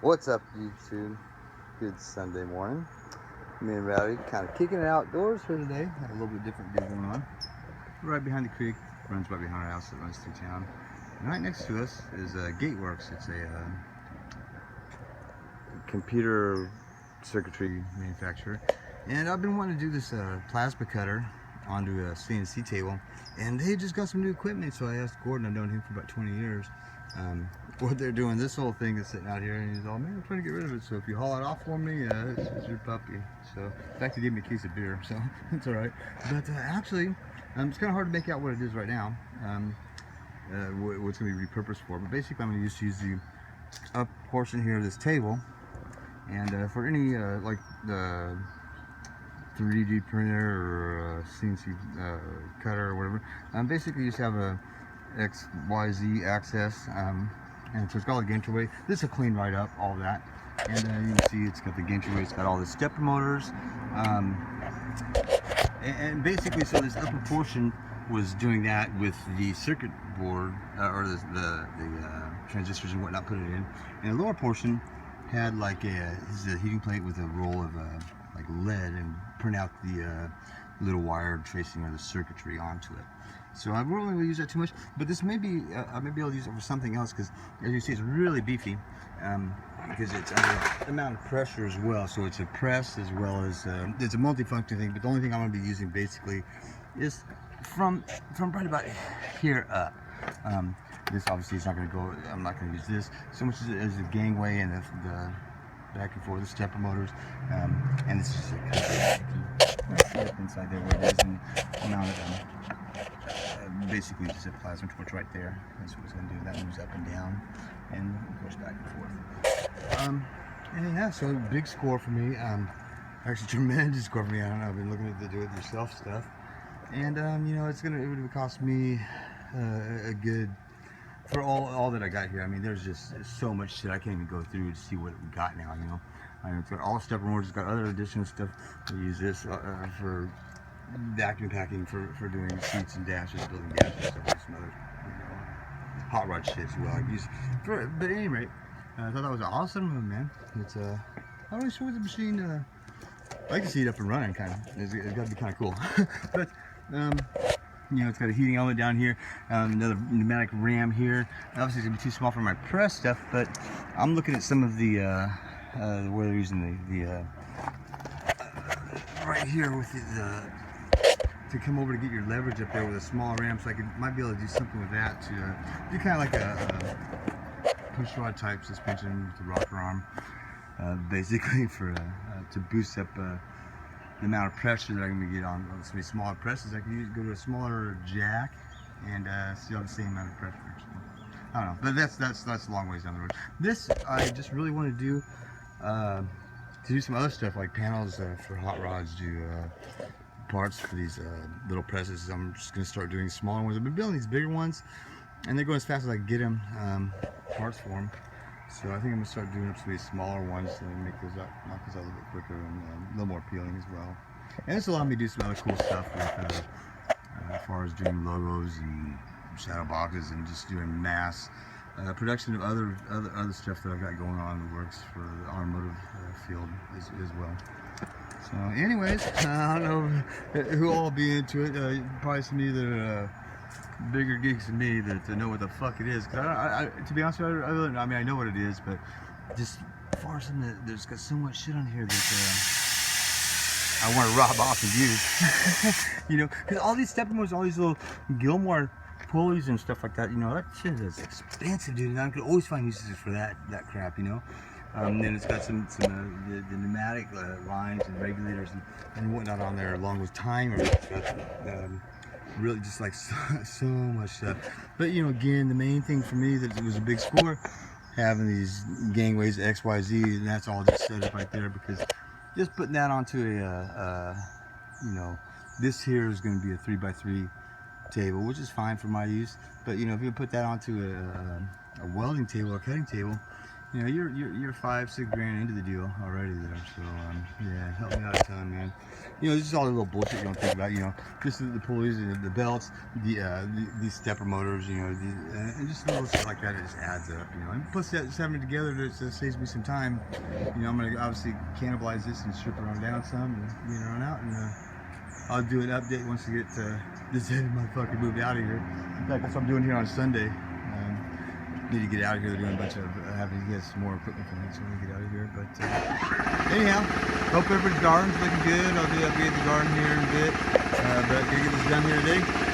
What's up, YouTube? Good Sunday morning. Me and Rowdy kind of kicking it outdoors for today. Had a little bit different deal going on. Right behind the creek, runs right behind our house that runs through town. And right next to us is Gateworks. It's a computer circuitry manufacturer. And I've been wanting to do this plasma cutter onto a CNC table. And they just got some new equipment, so I asked Gordon. I've known him for about 20 years. What they're doing, this whole thing is sitting out here, and he's all, man, I'm trying to get rid of it, so if you haul it off for me, it's your puppy. So, in fact, he gave me a case of beer, so it's alright. But actually, it's kind of hard to make out what it is right now, what it's going to be repurposed for. But basically, I'm going to use the up portion here of this table, and for any, like the 3D printer or CNC cutter or whatever, basically you just have a X, Y, Z axis, and so it's got all the gantry. This will clean right up all of that, and you can see it's got the gantry. It's got all the stepper motors, and basically, so this upper portion was doing that with the circuit board or the transistors and whatnot, put it in, and the lower portion had like a heating plate with a roll of like lead and print out the little wire tracing or the circuitry onto it. So I won't really use that too much, but this may be, I may be able to use it for something else, because as you see, it's really beefy, because it's under the amount of pressure as well. So it's a press as well as, it's a multifunction thing, but the only thing I'm going to be using basically is from right about here up. This obviously is not going to go, I'm not going to use this so much as the gangway and the back and forth, the stepper motors, and it's just a slip inside there where it is, and mount it basically just a plasma torch right there. That's what it's going to do. That moves up and down, and of course back and forth. And yeah, so big score for me. Actually, tremendous score for me. I don't know. I've been looking at the do-it-yourself stuff, and you know, it would cost me a good, for all that I got here. I mean, there's just so much shit I can't even go through to see what we got now. You know, it's got all stepper motors. It's got other additional stuff. We use this for vacuum packing, for doing seats and dashes, building dashes, some other, you know, hot rod shit as well. I use for, but at any rate, I thought that was awesome, man. It's I'm not really sure what the machine. I like to see it up and running, kind of. It's got to be kind of cool. But you know, it's got a heating element down here, another pneumatic ram here. Obviously, it's gonna be too small for my press stuff, but I'm looking at some of the where they're using the right here with the to come over to get your leverage up there with a small ram, so I might be able to do something with that to do kind of like a push rod type suspension with a rocker arm, basically for to boost up the amount of pressure that I'm going to get on some smaller presses. I can go to a smaller jack and still have the same amount of pressure. Actually, I don't know, but that's a long ways down the road. This I just really want to do some other stuff like panels for hot rods, do parts for these little presses. I'm just going to start doing smaller ones. I've been building these bigger ones, and they're going as fast as I can get them, parts for them. So I think I'm going to start doing up some of these smaller ones and make those up, knock those out a little bit quicker and a little more appealing as well. And this will allow me to do some other cool stuff with, as far as doing logos and shadow boxes and just doing mass production of other stuff that I've got going on in the works for the automotive field as well. So anyways, I don't know who all will be into it. Probably some of you that are bigger geeks than me that know what the fuck it is. Cause to be honest with you, I really, I mean, I know what it is, but just as far as there's got so much shit on here that I want to rob off and use. You know, because all these stepper motors, all these little Gilmore pulleys and stuff like that, you know, that shit is expensive, dude. And I could always find uses for that crap, you know. Then it's got some the pneumatic lines and regulators and whatnot on there, along with timers. It's got really just like so much stuff. But you know, again, the main thing for me that it was a big score, having these gangways X, Y, Z, and that's all just set up right there, because just putting that onto a you know, this here is going to be a 3x3 table, which is fine for my use. But you know, if you put that onto a welding table or cutting table, You know, you're 5-6 grand into the deal already there. So yeah, help me out a ton, man. You know, this is all the little bullshit you don't think about. You know, just the pulleys, the belts, these stepper motors. You know, and just little shit like that. It just adds up. You know, and plus that, just having it together, it saves me some time. You know, I'm gonna obviously canniblize this and strip it on down some, and get it on out, and I'll do an update once we get this motherfucker moved out of here. In fact, that's what I'm doing here on Sunday. Need to get out of here. They're doing a bunch of having to get some more equipment for me, so we get out of here. But anyhow, hope everybody's garden's looking good. I'll do upgrade the garden here in a bit, but gonna get this done here today.